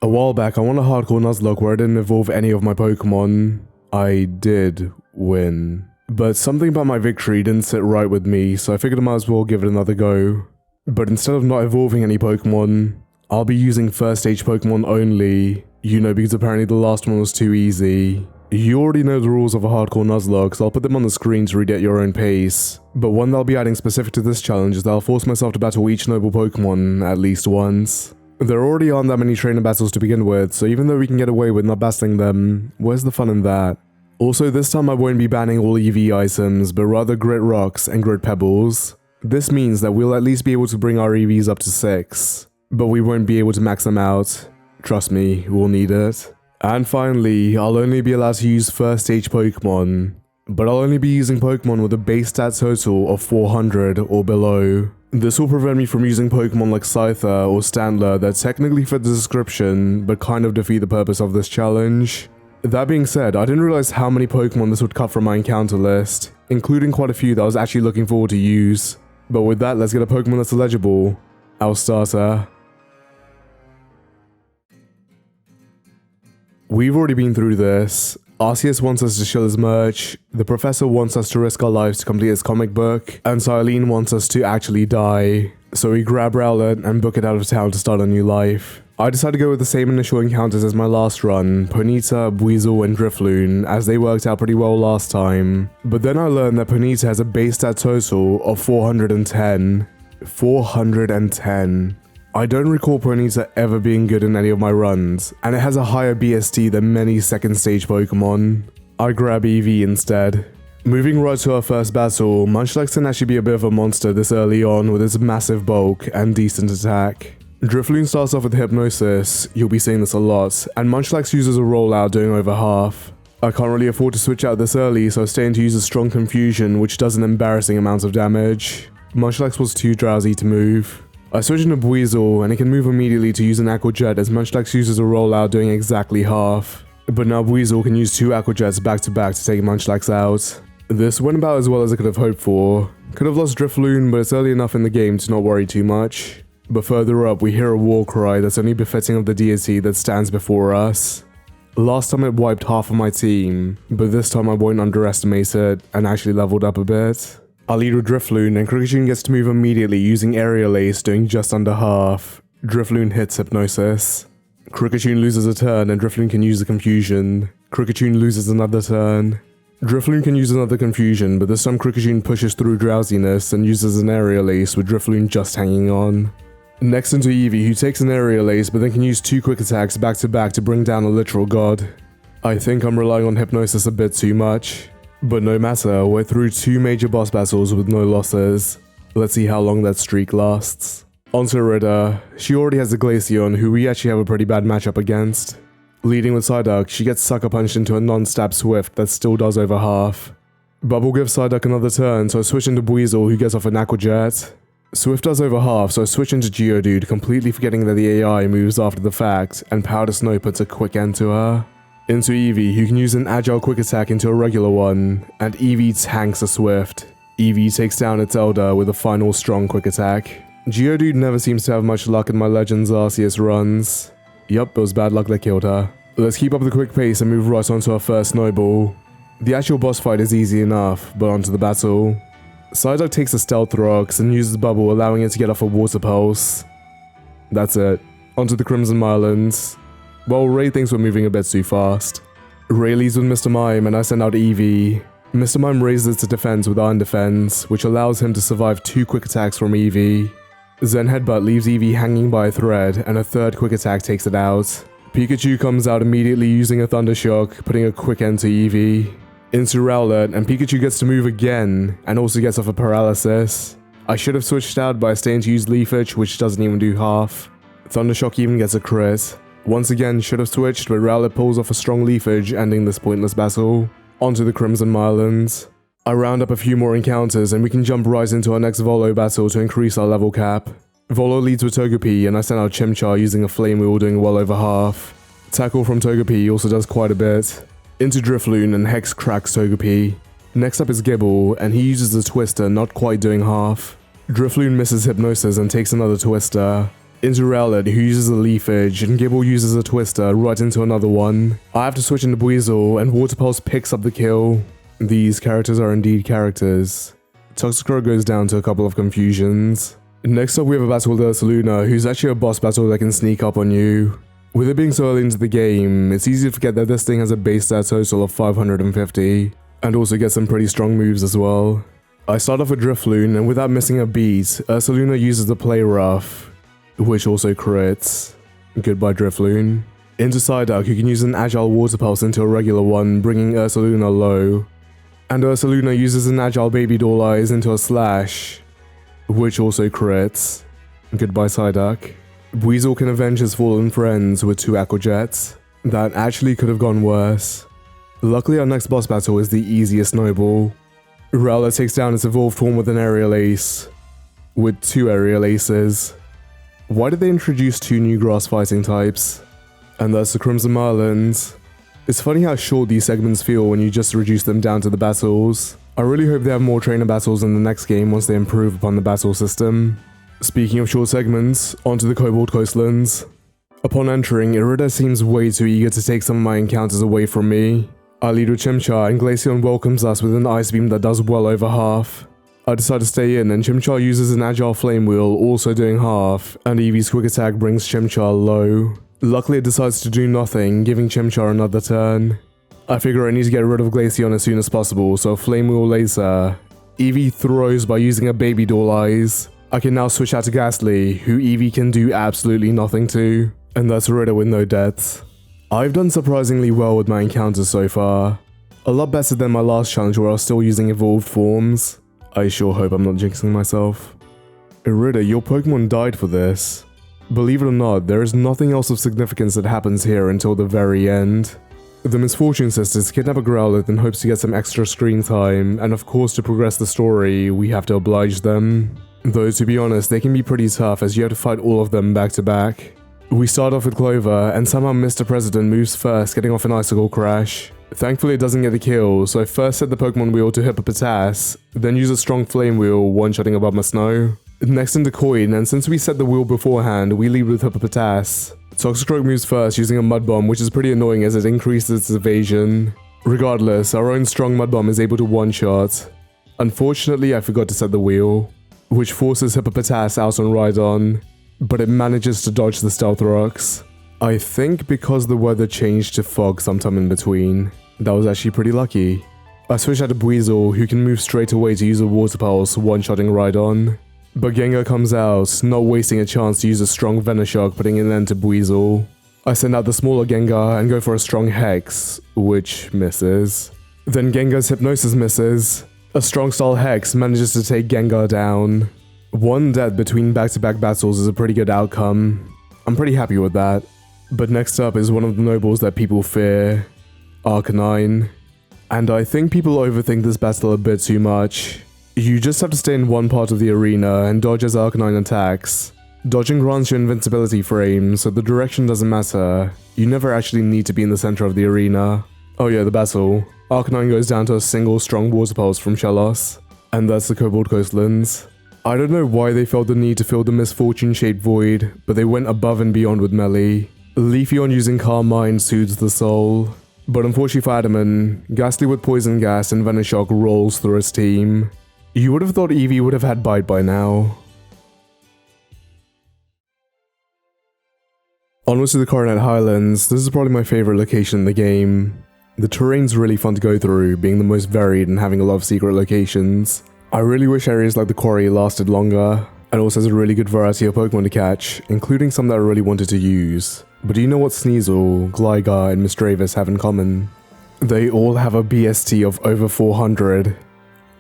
A while back, I won a hardcore Nuzlocke where I didn't evolve any of my Pokemon. I did win. But something about my victory didn't sit right with me, so I figured I might as well give it another go. But instead of not evolving any Pokemon, I'll be using First Stage Pokémon only. You know, because apparently the last one was too easy. You already know the rules of a hardcore Nuzlocke, so I'll put them on the screen to read at your own pace. But one that I'll be adding specific to this challenge is that I'll force myself to battle each Noble Pokémon at least once. There already aren't that many trainer battles to begin with, so even though we can get away with not battling them, where's the fun in that? Also, this time I won't be banning all EV items, but rather Grit Rocks and Grit Pebbles. This means that we'll at least be able to bring our EVs up to 6, but we won't be able to max them out. Trust me, we'll need it. And finally, I'll only be allowed to use First Stage Pokémon, but I'll only be using Pokémon with a base stat total of 400 or below. This will prevent me from using Pokemon like Scyther or Standler that technically fit the description, but kind of defeat the purpose of this challenge. That being said, I didn't realize how many Pokemon this would cut from my encounter list, including quite a few that I was actually looking forward to use. But with that, let's get a Pokemon that's eligible. Our starter. We've already been through this. Arceus wants us to shill his merch, the Professor wants us to risk our lives to complete his comic book, and Silene wants us to actually die. So we grab Rowlet and book it out of town to start a new life. I decided to go with the same initial encounters as my last run, Ponyta, Buizel, and Drifloon, as they worked out pretty well last time. But then I learned that Ponyta has a base stat total of 410. 410. I don't recall Ponyta ever being good in any of my runs, and it has a higher BST than many second stage Pokemon. I grab Eevee instead. Moving right to our first battle, Munchlax can actually be a bit of a monster this early on with its massive bulk and decent attack. Drifloon starts off with Hypnosis, you'll be seeing this a lot, and Munchlax uses a rollout doing over half. I can't really afford to switch out this early, so I stay in to use a strong Confusion which does an embarrassing amount of damage. Munchlax was too drowsy to move. I switch into Buizel, and it can move immediately to use an Aqua Jet as Munchlax uses a rollout doing exactly half. But now Buizel can use 2 Aqua Jets back to back to take Munchlax out. This went about as well as I could have hoped for. Could have lost Drifloon, but it's early enough in the game to not worry too much. But further up we hear a war cry that's only befitting of the deity that stands before us. Last time it wiped half of my team, but this time I won't underestimate it and actually leveled up a bit. I'll lead with Drifloon, and Kricketune gets to move immediately using Aerial Ace doing just under half. Drifloon hits Hypnosis. Kricketune loses a turn and Drifloon can use the Confusion. Kricketune loses another turn. Drifloon can use another Confusion, but this time Kricketune pushes through Drowsiness and uses an Aerial Ace with Drifloon just hanging on. Next into Eevee, who takes an Aerial Ace but then can use 2 quick attacks back to back to bring down a literal god. I think I'm relying on Hypnosis a bit too much. But no matter, we're through 2 major boss battles with no losses. Let's see how long that streak lasts. Onto Irida. She already has a Glaceon, who we actually have a pretty bad matchup against. Leading with Psyduck, she gets sucker punched into a non-stab Swift that still does over half. Bubble gives Psyduck another turn, so I switch into Buizel, who gets off an Aqua Jet. Swift does over half, so I switch into Geodude, completely forgetting that the AI moves after the fact, and Powder Snow puts a quick end to her. Into Eevee, who can use an agile quick attack into a regular one, and Eevee tanks a Swift. Eevee takes down its Elder with a final strong quick attack. Geodude never seems to have much luck in my Legends Arceus runs. Yup, it was bad luck that killed her. Let's keep up the quick pace and move right onto our first Noble. The actual boss fight is easy enough, but onto the battle. Psyduck takes a Stealth Rocks and uses Bubble, allowing it to get off a Water Pulse. That's it. Onto the Crimson Islands. Well, Ray thinks we're moving a bit too fast. Ray leads with Mr. Mime and I send out Eevee. Mr. Mime raises its defense with Iron Defense, which allows him to survive 2 quick attacks from Eevee. Zen Headbutt leaves Eevee hanging by a thread and a 3rd quick attack takes it out. Pikachu comes out immediately using a Thunder Shock, putting a quick end to Eevee. Into Rowlet, and Pikachu gets to move again and also gets off a Paralysis. I should have switched out by staying to use Leafage, which doesn't even do half. Thunder Shock even gets a crit. Once again, should have switched, but Rowlet pulls off a strong Leafage, ending this pointless battle. Onto the Crimson Islands. I round up a few more encounters, and we can jump right into our next Volo battle to increase our level cap. Volo leads with Togepi, and I send out Chimchar using a Flame Wheel doing well over half. Tackle from Togepi also does quite a bit. Into Drifloon, and Hex cracks Togepi. Next up is Gibble, and he uses a Twister, not quite doing half. Drifloon misses Hypnosis and takes another Twister. into Rowlet, who uses a Leaf Edge, and Gibble uses a Twister right into another one. I have to switch into Buizel, and Water Pulse picks up the kill. These characters are indeed characters. Toxicroak goes down to a couple of confusions. Next up we have a battle with Ursaluna, who's actually a boss battle that can sneak up on you. With it being so early into the game, it's easy to forget that this thing has a base stat total of 550, and also gets some pretty strong moves as well. I start off with Drifloon, and without missing a beat, Ursaluna uses the Play Rough, which also crits. Goodbye Drifloon. Into Psyduck, who can use an Agile Water Pulse into a regular one, bringing Ursaluna low. And Ursaluna uses an Agile Baby Doll Eyes into a Slash, which also crits. Goodbye Psyduck. Buizel can avenge his fallen friends with 2 Aqua Jets. That actually could have gone worse. Luckily our next boss battle is the easiest Noble. Rowlet takes down its evolved form with an Aerial Ace. With 2 Aerial Aces. Why did they introduce 2 new grass fighting types? And that's the Crimson Marlins. It's funny how short these segments feel when you just reduce them down to the battles. I really hope they have more trainer battles in the next game once they improve upon the battle system. Speaking of short segments, onto the Cobalt Coastlands. Upon entering, Irida seems way too eager to take some of my encounters away from me. I lead with Chimchar and Glaceon welcomes us with an Ice Beam that does well over half. I decide to stay in and Chimchar uses an Agile Flame Wheel, also doing half, and Eevee's Quick Attack brings Chimchar low. Luckily it decides to do nothing, giving Chimchar another turn. I figure I need to get rid of Glaceon as soon as possible, so Flame Wheel Laser. Eevee throws by using a Baby Doll Eyes. I can now switch out to Ghastly, who Eevee can do absolutely nothing to, and that's Irida with no deaths. I've done surprisingly well with my encounters so far. A lot better than my last challenge where I was still using evolved forms. I sure hope I'm not jinxing myself. Irida, your Pokemon died for this. Believe it or not, there is nothing else of significance that happens here until the very end. The Misfortune Sisters kidnap a Growlithe in hopes to get some extra screen time, and of course to progress the story, we have to oblige them. Though to be honest, they can be pretty tough as you have to fight all of them back to back. We start off with Clover, and somehow Mr. President moves first, getting off an Icicle Crash. Thankfully it doesn't get a kill, so I first set the Pokemon Wheel to Hippopotas, then use a strong Flame Wheel, one-shotting above my Snow. Next into Coin, and since we set the wheel beforehand, we lead with Hippopotas. Toxicroak moves first using a Mud Bomb, which is pretty annoying as it increases its evasion. Regardless, our own strong Mud Bomb is able to one-shot. Unfortunately, I forgot to set the wheel, which forces Hippopotas out on Rhydon, but it manages to dodge the Stealth Rocks. I think because the weather changed to fog sometime in between. That was actually pretty lucky. I switch out to Buizel, who can move straight away to use a Water Pulse, one-shotting Rhydon. But Gengar comes out, not wasting a chance to use a strong Venoshock, putting an end to Buizel. I send out the smaller Gengar and go for a strong Hex, which misses. Then Gengar's Hypnosis misses. A strong style Hex manages to take Gengar down. 1 death between back-to-back battles is a pretty good outcome. I'm pretty happy with that. But next up is one of the Nobles that people fear, Arcanine. And I think people overthink this battle a bit too much. You just have to stay in one part of the arena and dodge as Arcanine attacks. Dodging grants you invincibility frames, so the direction doesn't matter. You never actually need to be in the center of the arena. Oh yeah, the battle. Arcanine goes down to a single strong Water Pulse from Shellos. And that's the Cobalt Coastlands. I don't know why they felt the need to fill the misfortune-shaped void, but they went above and beyond with Melee. Leafeon using Calm Mind soothes the soul. But unfortunately for Adamant, Ghastly with Poison Gas and Venoshock rolls through his team. You would have thought Eevee would have had Bite by now. Onwards to the Coronet Highlands. This is probably my favorite location in the game. The terrain's really fun to go through, being the most varied and having a lot of secret locations. I really wish areas like the quarry lasted longer, and also has a really good variety of Pokemon to catch, including some that I really wanted to use. But do you know what Sneasel, Gligar, and Misdreavus have in common? They all have a BST of over 400.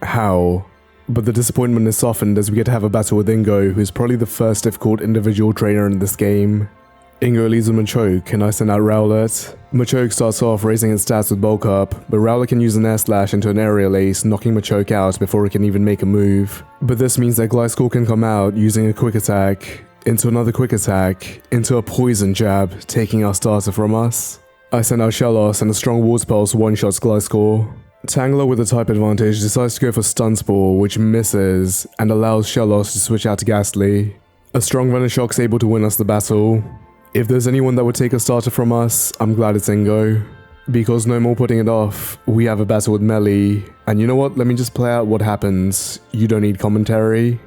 How? But the disappointment is softened as we get to have a battle with Ingo, who is probably the first difficult individual trainer in this game. Ingo leads with Machoke, and I send out Rowlet. Machoke starts off raising its stats with Bulk Up, but Rowlet can use an Air Slash into an Aerial Ace, knocking Machoke out before it can even make a move. But this means that Gliscor can come out using a Quick Attack, into another Quick Attack, into a Poison Jab, taking our starter from us. I send out Shellos, and a strong Water Pulse one-shots Gliscor. Tangler with a type advantage decides to go for Stun Spore, which misses, and allows Shellos to switch out to Ghastly. A strong Venoshock's able to win us the battle. If there's anyone that would take a starter from us, I'm glad it's Ingo. Because no more putting it off, we have a battle with Melee. And you know what, let me just play out what happens. You don't need commentary.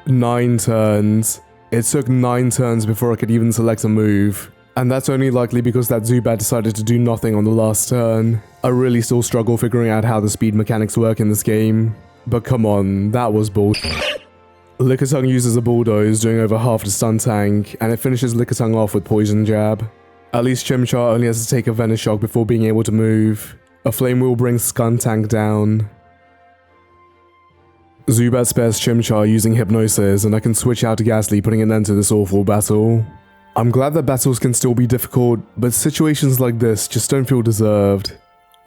Nine turns. It took 9 turns before I could even select a move. And that's only likely because that Zubat decided to do nothing on the last turn. I really still struggle figuring out how the speed mechanics work in this game. But come on, that was bullshit. Lickitung uses a Bulldoze, doing over half the stun tank, and it finishes Lickitung off with Poison Jab. At least Chimchar only has to take a Venoshock before being able to move. A Flame Wheel brings Skuntank down. Zubat spares Chimchar using Hypnosis, and I can switch out to Ghastly, putting an end to this awful battle. I'm glad that battles can still be difficult, but situations like this just don't feel deserved.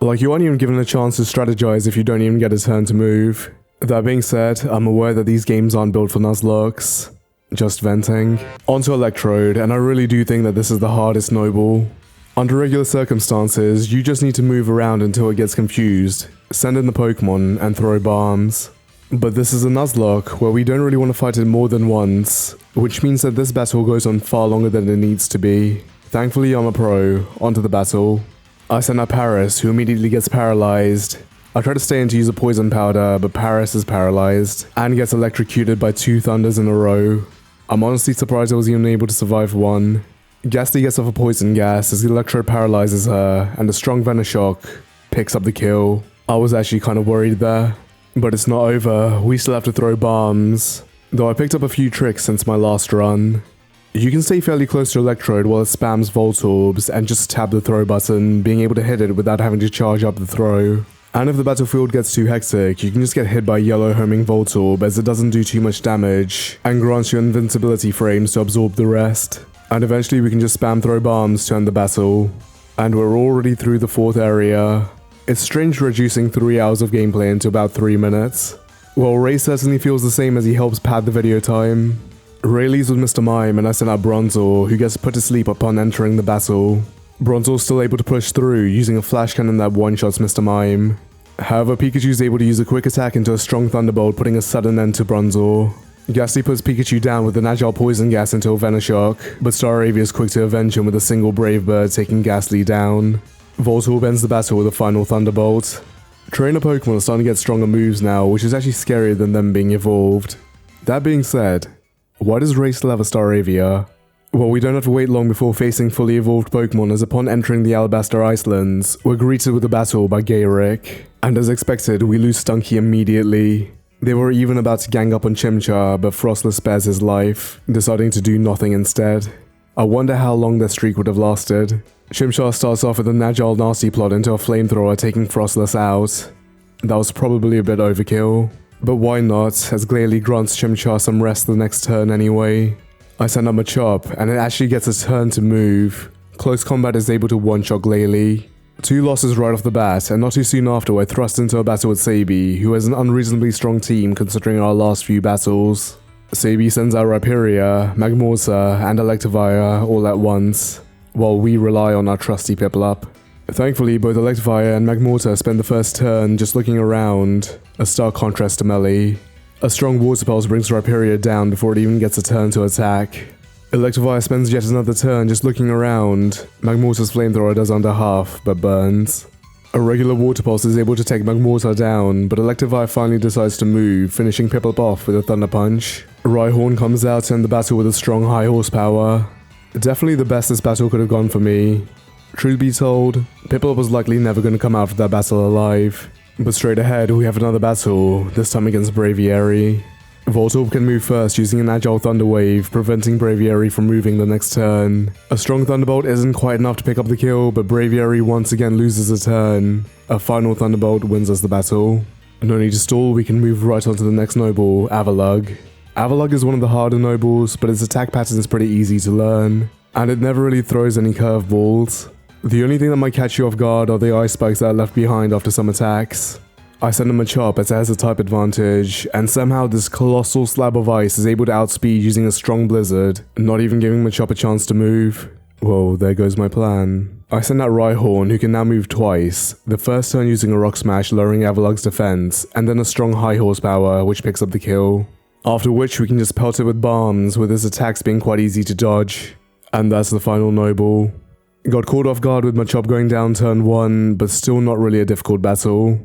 Like, you aren't even given a chance to strategize if you don't even get a turn to move. That being said, I'm aware that these games aren't built for Nuzlocks. Just venting. Onto Electrode, and I really do think that this is the hardest Noble. Under regular circumstances, you just need to move around until it gets confused, send in the Pokemon, and throw bombs. But this is a Nuzlocke, where we don't really want to fight it more than once, which means that this battle goes on far longer than it needs to be. Thankfully I'm a pro, onto the battle. I send out Paris, who immediately gets paralyzed. I try to stay in to use a poison powder, but Paris is paralyzed, and gets electrocuted by 2 thunders in a row. I'm honestly surprised I was even able to survive one. Ghastly gets off a poison gas as the Electrode paralyzes her, and a strong Venoshock picks up the kill. I was actually kind of worried there. But it's not over, we still have to throw bombs. Though I picked up a few tricks since my last run. You can stay fairly close to Electrode while it spams Voltorbs and just tap the throw button, being able to hit it without having to charge up the throw. And if the battlefield gets too hectic, you can just get hit by yellow homing Voltorb as it doesn't do too much damage, and grants you invincibility frames to absorb the rest. And eventually we can just spam throw bombs to end the battle. And we're already through the 4th area. It's strange reducing 3 hours of gameplay into about 3 minutes. Well, Ray certainly feels the same as he helps pad the video time. Ray leaves with Mr. Mime and I send out Bronzor, who gets put to sleep upon entering the battle. Bronzor's still able to push through using a flash cannon that one-shots Mr. Mime. However, Pikachu's able to use a quick attack into a strong Thunderbolt, putting a sudden end to Bronzor. Ghastly puts Pikachu down with an agile poison gas into a Venoshock, but Staravia is quick to avenge him with a single Brave Bird, taking Ghastly down. Voltorb ends the battle with a final Thunderbolt. Trainer Pokemon are starting to get stronger moves now, which is actually scarier than them being evolved. That being said, why does Ray still have a Staravia? Well, we don't have to wait long before facing fully evolved Pokemon, as upon entering the Alabaster Icelands, we're greeted with a battle by Gayrick. And as expected, we lose Stunky immediately. They were even about to gang up on Chimchar, but Frostless spares his life, deciding to do nothing instead. I wonder how long their streak would have lasted. Chimchar starts off with an agile nasty plot into a flamethrower, taking Frostless out. That was probably a bit overkill. But why not, as Glalie grants Chimchar some rest the next turn anyway. I send up Machop, and it actually gets a turn to move. Close Combat is able to one-shot Glalie. 2 losses right off the bat, and not too soon after we're thrust into a battle with Sabi, who has an unreasonably strong team considering our last few battles. Sabi sends out Rhyperior, Magmortar, and Electivire all at once, while we rely on our trusty Piplup. Thankfully, both Electivire and Magmortar spend the first turn just looking around, a stark contrast to Melee. A strong Water Pulse brings Rhyperior down before it even gets a turn to attack. Electivire spends yet another turn just looking around. Magmortar's Flamethrower does under half, but burns. A regular Water Pulse is able to take Magmortar down, but Electivire finally decides to move, finishing Piplup off with a Thunder Punch. Rhyhorn comes out to end the battle with a strong high horsepower. Definitely the best this battle could have gone for me. Truth be told, Piplup was likely never going to come out of that battle alive. But straight ahead, we have another battle, this time against Braviary. Voltorb can move first using an agile Thunder Wave, preventing Braviary from moving the next turn. A strong Thunderbolt isn't quite enough to pick up the kill, but Braviary once again loses a turn. A final Thunderbolt wins us the battle. No need to stall, we can move right on to the next Noble, Avalugg. Avalugg is one of the harder Nobles, but its attack pattern is pretty easy to learn, and it never really throws any curveballs. The only thing that might catch you off guard are the ice spikes that are left behind after some attacks. I send him a Chop as it has a type advantage, and somehow this colossal slab of ice is able to outspeed using a strong blizzard, not even giving Machop a chance to move. Whoa, there goes my plan. I send out Rhyhorn, who can now move twice, the first turn using a Rock Smash lowering Avalug's defense, and then a strong high horsepower which picks up the kill. After which we can just pelt it with bombs, with his attacks being quite easy to dodge. And that's the final Noble. Got caught off guard with my chop going down turn 1, but still not really a difficult battle.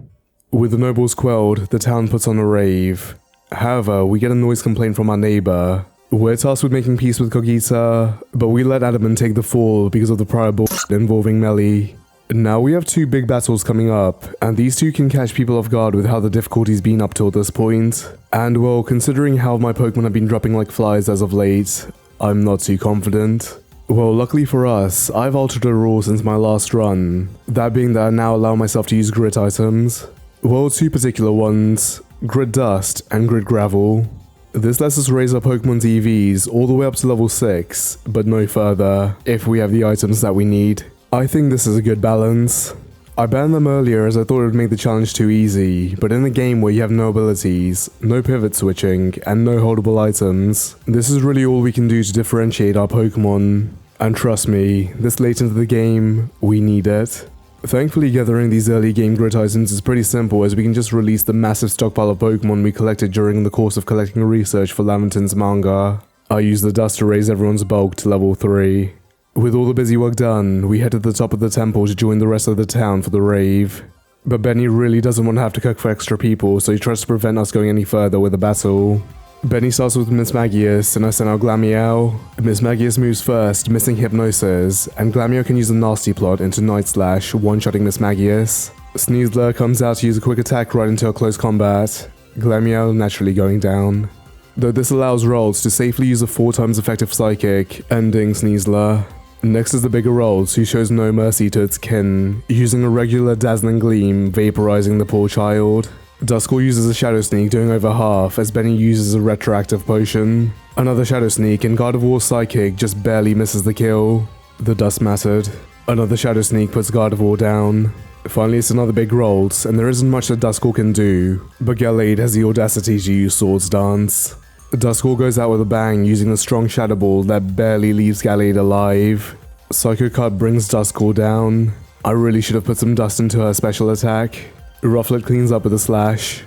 With the Nobles quelled, the town puts on a rave. However, we get a noise complaint from our neighbor. We're tasked with making peace with Kogita, but we let Adamant take the fall because of the prior bullshit involving Melee. Now we have 2 big battles coming up, and these 2 can catch people off guard with how the difficulty's been up till this point. And well, considering how my Pokemon have been dropping like flies as of late, I'm not too confident. Well, luckily for us, I've altered a rule since my last run, that being that I now allow myself to use grit items. Well, 2 particular ones, Grit Dust and Grit Gravel. This lets us raise our Pokemon's EVs all the way up to level 6, but no further, if we have the items that we need. I think this is a good balance. I banned them earlier as I thought it would make the challenge too easy, but in a game where you have no abilities, no pivot switching, and no holdable items, this is really all we can do to differentiate our Pokemon. And trust me, this late into the game, we need it. Thankfully, gathering these early game grit items is pretty simple, as we can just release the massive stockpile of Pokemon we collected during the course of collecting research for Laventon's manga. I used the dust to raise everyone's bulk to level 3. With all the busy work done, we head to the top of the temple to join the rest of the town for the rave. But Benny really doesn't want to have to cook for extra people, so he tries to prevent us going any further with the battle. Benny starts with Miss Magius, and I send out Glameow. Miss Magius moves first, missing Hypnosis, and Glameow can use a Nasty Plot into Night Slash, one-shotting Miss Magius. Sneasler comes out to use a quick attack right into a close combat, Glameow naturally going down. Though this allows Rolls to safely use a 4 times effective Psychic, ending Sneasler. Next is the bigger Rolls, who shows no mercy to its kin, using a regular Dazzling Gleam, vaporizing the poor child. Duskull uses a Shadow Sneak, doing over half, as Benny uses a Retroactive Potion. Another Shadow Sneak, and Gardevoir's Psychic just barely misses the kill. The dust mattered. Another Shadow Sneak puts Gardevoir down. Finally, it's another big Rolls, and there isn't much that Duskull can do, but Gallade has the audacity to use Swords Dance. Duskull goes out with a bang, using a strong Shadow Ball that barely leaves Gallade alive. Psycho Cut brings Duskull down. I really should have put some dust into her special attack. Rufflet cleans up with a slash.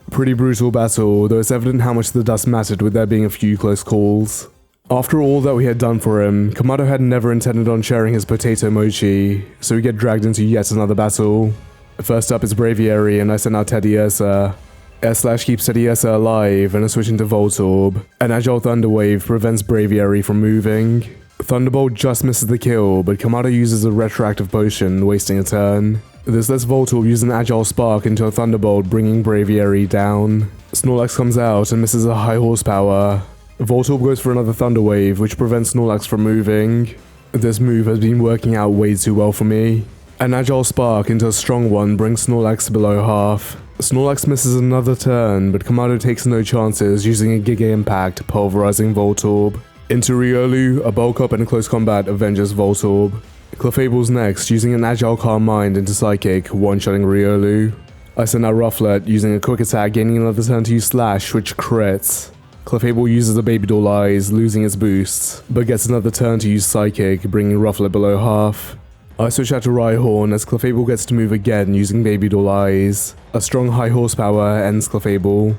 Pretty brutal battle, though it's evident how much the dust mattered with there being a few close calls. After all that we had done for him, Kamado had never intended on sharing his potato mochi, so we get dragged into yet another battle. First up is Braviary, and I send out Teddiursa. S-Slash keeps Teddiursa alive, and I switch into Voltorb. An Agile Thunder Wave prevents Braviary from moving. Thunderbolt just misses the kill, but Kamado uses a Retroactive Potion, wasting a turn. This lets Voltorb use an Agile Spark into a Thunderbolt, bringing Braviary down. Snorlax comes out and misses a high horsepower. Voltorb goes for another Thunder Wave, which prevents Snorlax from moving. This move has been working out way too well for me. An Agile Spark into a strong one brings Snorlax below half. Snorlax misses another turn, but Kamado takes no chances, using a Giga Impact, pulverizing Voltorb. Into Riolu, a bulk up and a close combat avenges Voltorb. Clefable's next, using an Agile Calm Mind into Psychic, one-shotting Riolu. I send out Rufflet, using a quick attack, gaining another turn to use Slash, which crits. Clefable uses a Baby Doll Eyes, losing its boosts, but gets another turn to use Psychic, bringing Rufflet below half. I switch out to Rhyhorn as Clefable gets to move again using Baby Doll Eyes. A strong high horsepower ends Clefable.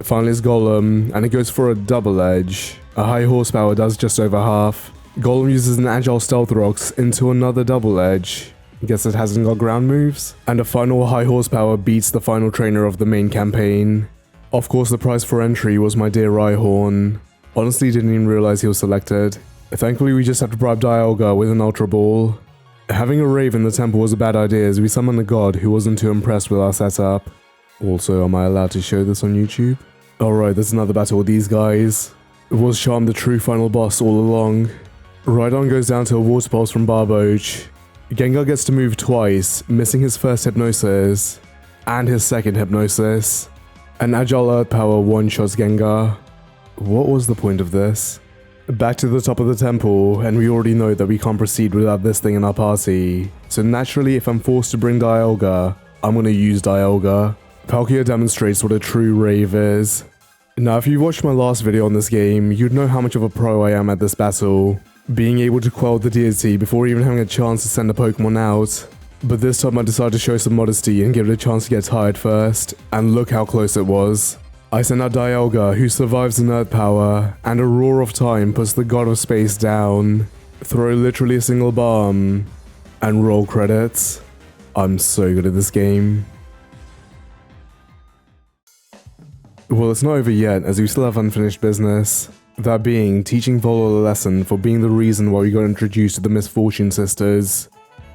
Finally it's Golem, and it goes for a double edge. A high horsepower does just over half. Golem uses an Agile Stealth Rocks into another double edge. Guess it hasn't got ground moves. And a final high horsepower beats the final trainer of the main campaign. Of course, the prize for entry was my dear Rhyhorn. Honestly, didn't even realize he was selected. Thankfully, we just have to bribe Dialga with an Ultra Ball. Having a rave in the temple was a bad idea as we summoned a god who wasn't too impressed with our setup. Also, am I allowed to show this on YouTube? Alright, there's another battle with these guys. Was Charm the true final boss all along? Rhydon goes down to a Water Pulse from Barboach. Gengar gets to move twice, missing his first Hypnosis, and his second Hypnosis. An Agile Earth Power one-shots Gengar. What was the point of this? Back to the top of the temple, and we already know that we can't proceed without this thing in our party. So naturally, if I'm forced to bring Dialga, I'm gonna use Dialga. Palkia demonstrates what a true rave is. Now, if you watched my last video on this game, you'd know how much of a pro I am at this battle. being able to quell the deity before even having a chance to send a Pokemon out. But this time I decided to show some modesty and give it a chance to get tired first, and look how close it was. I sent out Dialga, who survives the Earth Power, and a Roar of Time puts the God of Space down. Throw literally a single bomb, and roll credits. I'm so good at this game. Well, it's not over yet, as we still have unfinished business. That being, teaching Volo a lesson for being the reason why we got introduced to the Misfortune Sisters.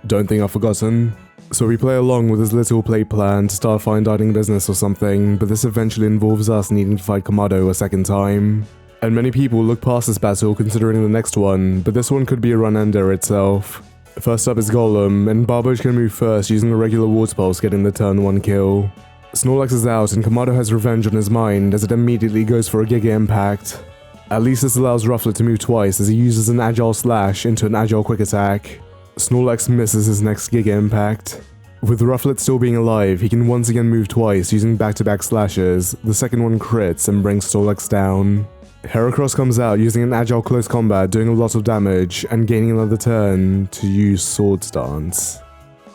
Don't think I've forgotten. So we play along with his little play plan to start fine dining business or something, but this eventually involves us needing to fight Kamado a second time. And many people look past this battle considering the next one, but this one could be a run-ender itself. First up is Golem, and Barboach can move first using a regular Water Pulse, getting the turn 1 kill. Snorlax is out and Kamado has revenge on his mind as it immediately goes for a Giga Impact. At least this allows Rufflet to move twice as he uses an Agile Slash into an Agile Quick Attack. Snorlax misses his next Giga Impact. With Rufflet still being alive, he can once again move twice using back-to-back slashes. The second one crits and brings Snorlax down. Heracross comes out using an Agile Close Combat, doing a lot of damage and gaining another turn to use Swords Dance.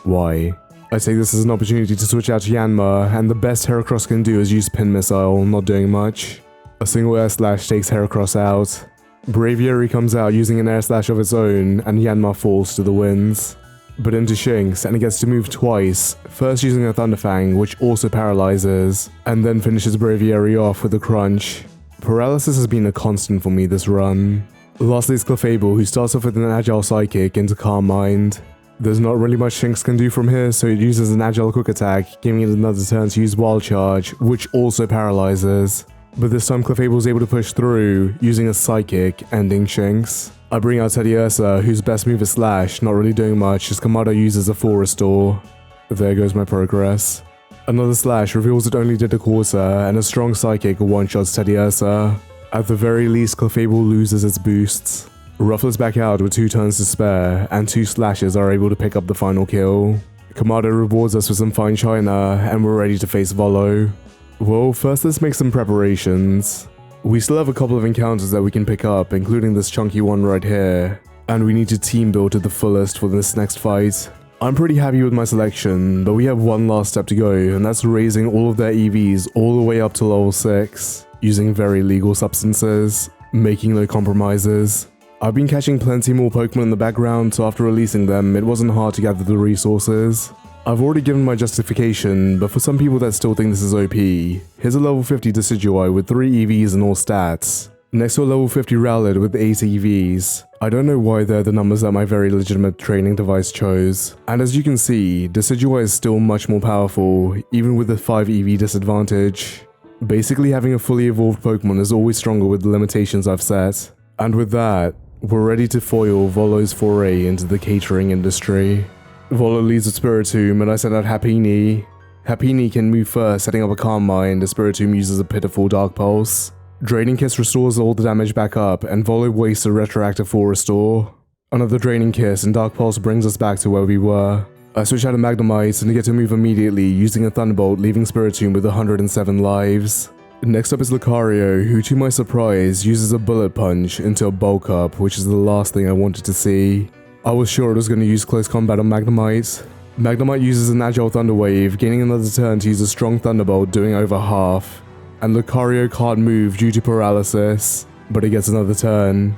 Why? I take this as an opportunity to switch out to Yanma, and the best Heracross can do is use Pin Missile, not doing much. A single Air Slash takes Heracross out. Braviary comes out using an Air Slash of its own, and Yanma falls to the winds. But into Shinx, and it gets to move twice, first using a Thunderfang, which also paralyzes, and then finishes Braviary off with a Crunch. Paralysis has been a constant for me this run. Lastly is Clefable, who starts off with an Agile Psychic into Calm Mind. There's not really much Shinx can do from here, so it uses an Agile Quick Attack, giving it another turn to use Wild Charge, which also paralyzes. But this time Clefable is able to push through, using a Psychic, ending Shinx. I bring out Teddiursa, whose best move is Slash, not really doing much as Kamado uses a Full Restore. There goes my progress. Another Slash reveals it only did a quarter, and a strong Psychic one-shots Teddiursa. At the very least, Clefable loses its boosts. Rufflet's back out with 2 turns to spare, and 2 slashes are able to pick up the final kill. Kamado rewards us with some fine china, and we're ready to face Volo. Well, first let's make some preparations. We still have a couple of encounters that we can pick up, including this chunky one right here, and we need to team build to the fullest for this next fight. I'm pretty happy with my selection, but we have one last step to go, and that's raising all of their EVs all the way up to level 6, using very legal substances, making no compromises. I've been catching plenty more Pokemon in the background, so after releasing them, it wasn't hard to gather the resources. I've already given my justification, but for some people that still think this is OP, here's a level 50 Decidueye with 3 EVs and all stats, next to a level 50 Rowlet with 8 EVs. I don't know why they're the numbers that my very legitimate training device chose, and as you can see, Decidueye is still much more powerful, even with the 5 EV disadvantage. Basically having a fully evolved Pokemon is always stronger with the limitations I've set, and with that, we're ready to foil Volo's foray into the catering industry. Volo leads with Spiritomb, and I send out Happiny. Happiny can move first, setting up a Calm Mind, as Spiritomb uses a pitiful Dark Pulse. Draining Kiss restores all the damage back up, and Volo wastes a retroactive Full Restore. Another Draining Kiss, and Dark Pulse brings us back to where we were. I switch out a Magnemite, and get to move immediately, using a Thunderbolt, leaving Spiritomb with 107 lives. Next up is Lucario, who to my surprise uses a Bullet Punch into a Bulk Up, which is the last thing I wanted to see. I was sure it was going to use Close Combat on Magnemite. Magnemite uses an Agile Thunder Wave, gaining another turn to use a strong Thunderbolt, doing over half. And Lucario can't move due to paralysis, but it gets another turn.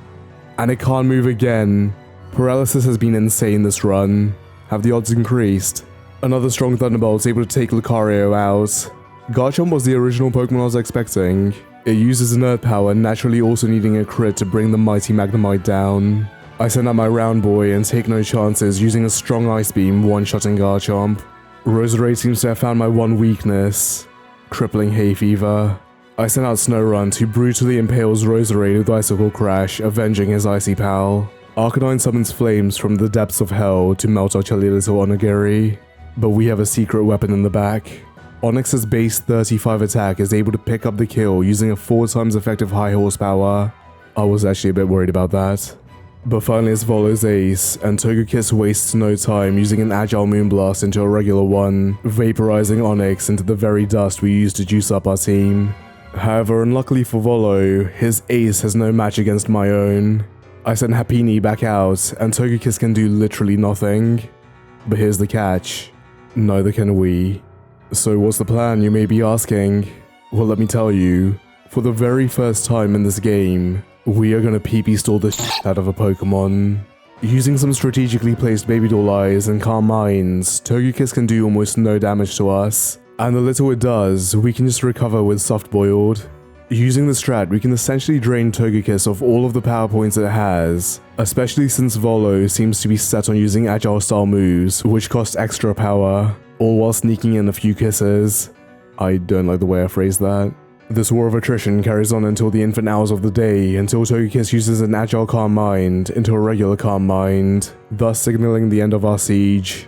And it can't move again. Paralysis has been insane this run. Have the odds increased? Another strong Thunderbolt is able to take Lucario out. Garchomp was the original Pokemon I was expecting. It uses an Earth Power, naturally also needing a crit to bring the mighty Magnemite down. I send out my Round Boy and take no chances, using a strong Ice Beam, one-shotting Garchomp. Roserade seems to have found my one weakness, crippling Hay Fever. I send out Snorunt, who brutally impales Roserade with Icicle Crash, avenging his Icy Pal. Arcanine summons flames from the depths of hell to melt our chilly little Onigiri, but we have a secret weapon in the back. Onix's base 35 attack is able to pick up the kill using a 4 times effective high horsepower. I was actually a bit worried about that. But finally it's Volo's ace, and Togekiss wastes no time using an Agile Moonblast into a regular one, vaporizing Onix into the very dust we used to juice up our team. However, unluckily for Volo, his ace has no match against my own. I sent Happiny back out, and Togekiss can do literally nothing. But here's the catch. Neither can we. So what's the plan, you may be asking? Well, let me tell you. For the very first time in this game, we are gonna PP stall the shit out of a Pokemon. Using some strategically placed Baby Doll Eyes and Calm Minds, Togekiss can do almost no damage to us. And the little it does, we can just recover with Soft Boiled. Using the strat, we can essentially drain Togekiss of all of the power points it has, especially since Volo seems to be set on using agile style moves, which cost extra power, all while sneaking in a few kisses. I don't like the way I phrased that. This war of attrition carries on until the infinite hours of the day, until Togekiss uses an agile Calm Mind into a regular Calm Mind, thus signaling the end of our siege.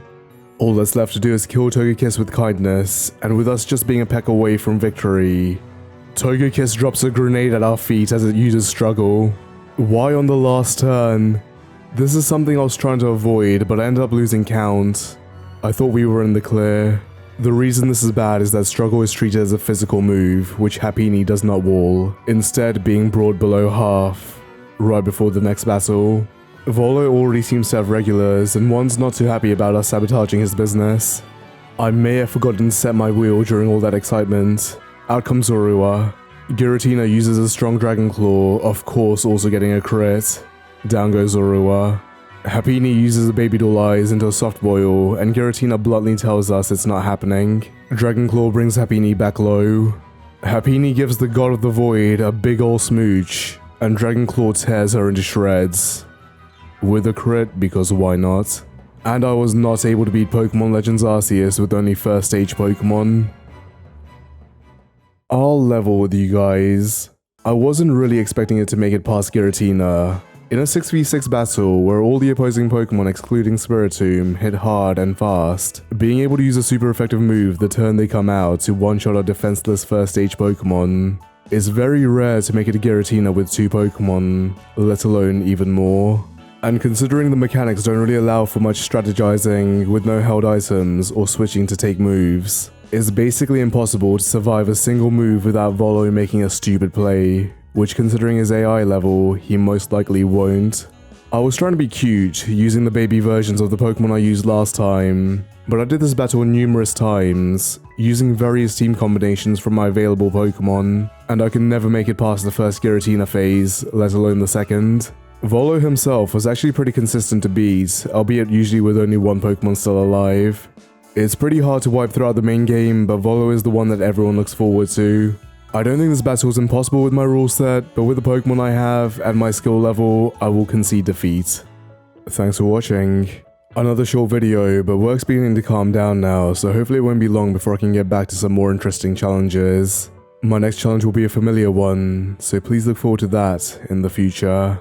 All that's left to do is kill Togekiss with kindness, and with us just being a peck away from victory. Togekiss drops a grenade at our feet as it uses Struggle. Why on the last turn? This is something I was trying to avoid, but I ended up losing count. I thought we were in the clear. The reason this is bad is that Struggle is treated as a physical move, which Happiny does not wall, instead being brought below half, right before the next battle. Volo already seems to have regulars, and one's not too happy about us sabotaging his business. I may have forgotten to set my wheel during all that excitement. Out comes Zorua. Giratina uses a strong Dragon Claw, of course also getting a crit. Down goes Zorua. Happiny uses the Baby Doll Eyes into a Soft Boil, and Giratina bluntly tells us it's not happening. Dragon Claw brings Happiny back low. Happiny gives the God of the Void a big ol' smooch, and Dragon Claw tears her into shreds. With a crit, because why not? And I was not able to beat Pokemon Legends Arceus with only First Stage Pokémon. I'll level with you guys. I wasn't really expecting it to make it past Giratina. In a 6v6 battle where all the opposing Pokemon excluding Spiritomb hit hard and fast, being able to use a super effective move the turn they come out to one-shot a defenseless First Stage Pokemon is very rare to make it a Giratina with 2 Pokemon, let alone even more. And considering the mechanics don't really allow for much strategizing with no held items or switching to take moves, it's basically impossible to survive a single move without Volo making a stupid play, which considering his AI level, he most likely won't. I was trying to be cute, using the baby versions of the Pokemon I used last time, but I did this battle numerous times, using various team combinations from my available Pokemon, and I could never make it past the first Giratina phase, let alone the second. Volo himself was actually pretty consistent to beat, albeit usually with only one Pokemon still alive. It's pretty hard to wipe throughout the main game, but Volo is the one that everyone looks forward to. I don't think this battle is impossible with my rule set, but with the Pokemon I have at my skill level, I will concede defeat. Thanks for watching. Another short video, but work's beginning to calm down now, so hopefully it won't be long before I can get back to some more interesting challenges. My next challenge will be a familiar one, so please look forward to that in the future.